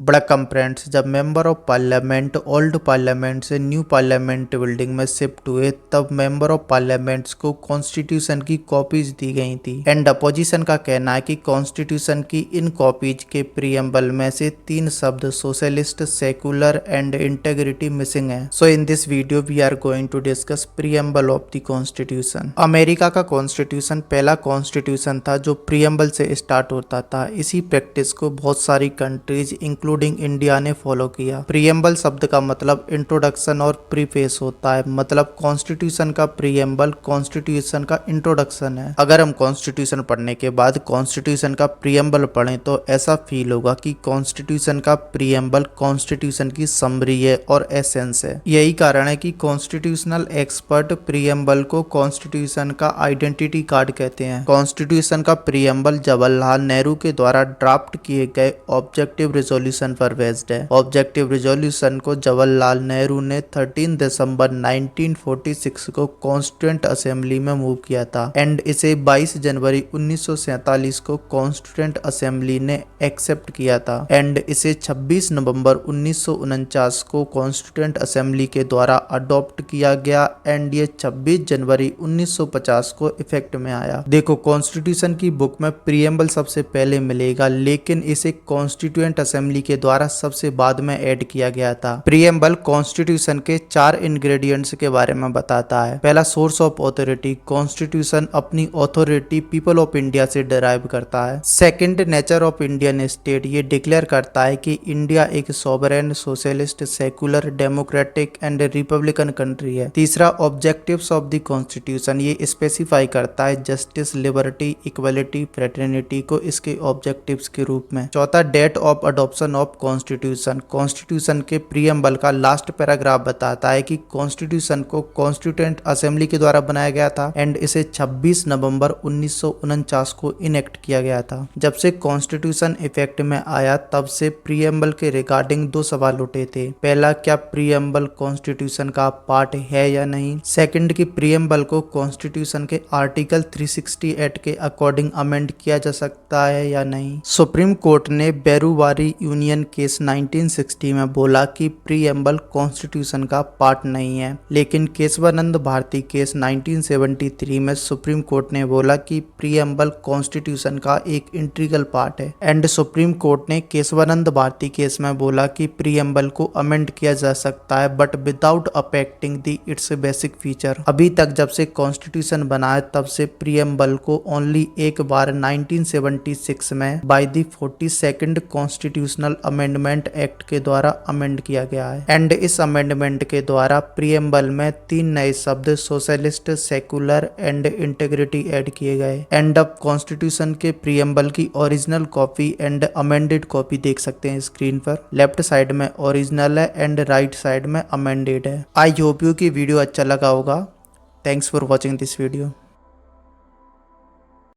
बड़ा कंप्रेंट्स जब member of parliament old parliament से न्यू पार्लियामेंट बिल्डिंग में शिफ्ट हुए तब मेंबर ऑफ पार्लियामेंट्स को कॉन्स्टिट्यूशन की कॉपीज दी गई थी एंड अपोजिशन का कहना है कि कॉन्स्टिट्यूशन की इन कॉपीज के प्रीएम्बल में से 3 शब्द socialist, secular and integrity missing है। So in this video we are going to discuss preamble of the constitution. America का कॉन्स्टिट्यूशन पहला कॉन्स्टिट्यूशन था जो प्रीएम्बल से स्टार्ट होता था। इसी प्रैक्टिस को बहुत सारी कंट्रीज इंक्लूडिंग इंडिया ने फॉलो किया। प्रीएम्बल शब्द का मतलब इंट्रोडक्शन और प्रीफेस होता है, मतलब कॉन्स्टिट्यूशन का प्रीएम्बल कॉन्स्टिट्यूशन का इंट्रोडक्शन है। अगर हम कॉन्स्टिट्यूशन पढ़ने के बाद कॉन्स्टिट्यूशन का प्रीएम्बल पढ़ें तो ऐसा फील होगा कि कॉन्स्टिट्यूशन का प्रीएम्बल कॉन्स्टिट्यूशन की समरी है और एसेंस है। यही कारण है कि कॉन्स्टिट्यूशनल एक्सपर्ट प्रीएम्बल को कॉन्स्टिट्यूशन का आइडेंटिटी कार्ड कहते हैं। कॉन्स्टिट्यूशन का प्रीएम्बल जवाहरलाल नेहरू के द्वारा ड्राफ्ट किए गए ऑब्जेक्टिव रिजोल्यूशन पर बेस्ड है। ऑब्जेक्टिव रिजोल्यूशन को जवाहरलाल नेहरू ने 13 दिसंबर 1946 को कॉन्स्टिट्यूएंट असेंबली में मूव किया था एंड इसे 22 जनवरी 1947 को कॉन्स्टिट्यूएंट असेंबली ने एक्सेप्ट किया था एंड इसे 26 नवंबर 1949 को कॉन्स्टिट्यूएंट असेंबली के द्वारा अडॉप्ट किया गया एंड ये 26 जनवरी 1950 को इफेक्ट में आया। देखो, कॉन्स्टिट्यूशन की बुक में प्रीएम्बल सबसे पहले मिलेगा, लेकिन इसे कॉन्स्टिट्यूएंट असेंबली के द्वारा सबसे बाद में ऐड किया गया था। प्रीएम्बल कॉन्स्टिट्यूशन के 4 इंग्रेडिएंट्स के बारे में बताता है। पहला, सोर्स ऑफ अथॉरिटी। कॉन्स्टिट्यूशन अपनी अथॉरिटी पीपल ऑफ इंडिया से डिराइव करता है। Second, nature of Indian state. ये डिक्लेयर करता है कि इंडिया एक sovereign, socialist, secular, democratic and Republican country है। तीसरा, ऑब्जेक्टिव्स ऑफ द कॉन्स्टिट्यूशन। ये स्पेसिफाई करता है जस्टिस, लिबर्टी, इक्वलिटी, फ्रेटर्निटी को इसके ऑब्जेक्टिव्स के रूप में। चौथा, date of adoption of constitution. Constitution के प्रीएम्बल का लास्ट पैराग्राफ बताता है कि कॉन्स्टिट्यूशन को कॉन्स्टिट्यूएंट असेंबली के द्वारा बनाया गया था एंड इसे 26 नवंबर 1949 को इनेक्ट किया गया था। जब से कॉन्स्टिट्यूशन इफेक्ट में आया तब से प्रीएम्बल के रिगार्डिंग 2 सवाल उठे थे। पहला, क्या प्रीएम्बल कॉन्स्टिट्यूशन का पार्ट है या नहीं। सेकंड, कि प्रीएम्बल को कॉन्स्टिट्यूशन के आर्टिकल 368 के अकॉर्डिंग अमेंड किया जा सकता है या नहीं। सुप्रीम कोर्ट ने बेरुवारी यूनियन केस 1960 में बोला कि प्रीएम्बल कॉन्स्टिट्यूशन का पार्ट नहीं है, लेकिन केशवानंद भारती केस 1973 में सुप्रीम कोर्ट ने बोला कि प्रीएम्बल कॉन्स्टिट्यूशन का एक इंटीग्रल पार्ट है एंड सुप्रीम कोर्ट ने केशवानंद भारती केस में बोला कि प्रीएम्बल को अमेंड किया जा सकता है but without affecting the it's basic feature. अभी तक जब से कॉन्स्टिट्यूशन बना है तब से प्रीएम्बल को ओनली एक बार 1976 में by the 42nd constitutional amendment act के द्वारा अमेंड किया गया है एंड इस अमेंडमेंट के द्वारा प्रीएम्बल में 3 नए शब्द socialist, secular and integrity add किए गए। एंड अब कॉन्स्टिट्यूशन के प्रीएम्बल की original copy and amended copy देख सकते हैं स्क्रीन पर। लेफ्ट साइड में ओरिजिनल है एंड राइट साइड में अमेंडेड है। आई होप यू कि वीडियो अच्छा लगा होगा। Thanks for watching this video.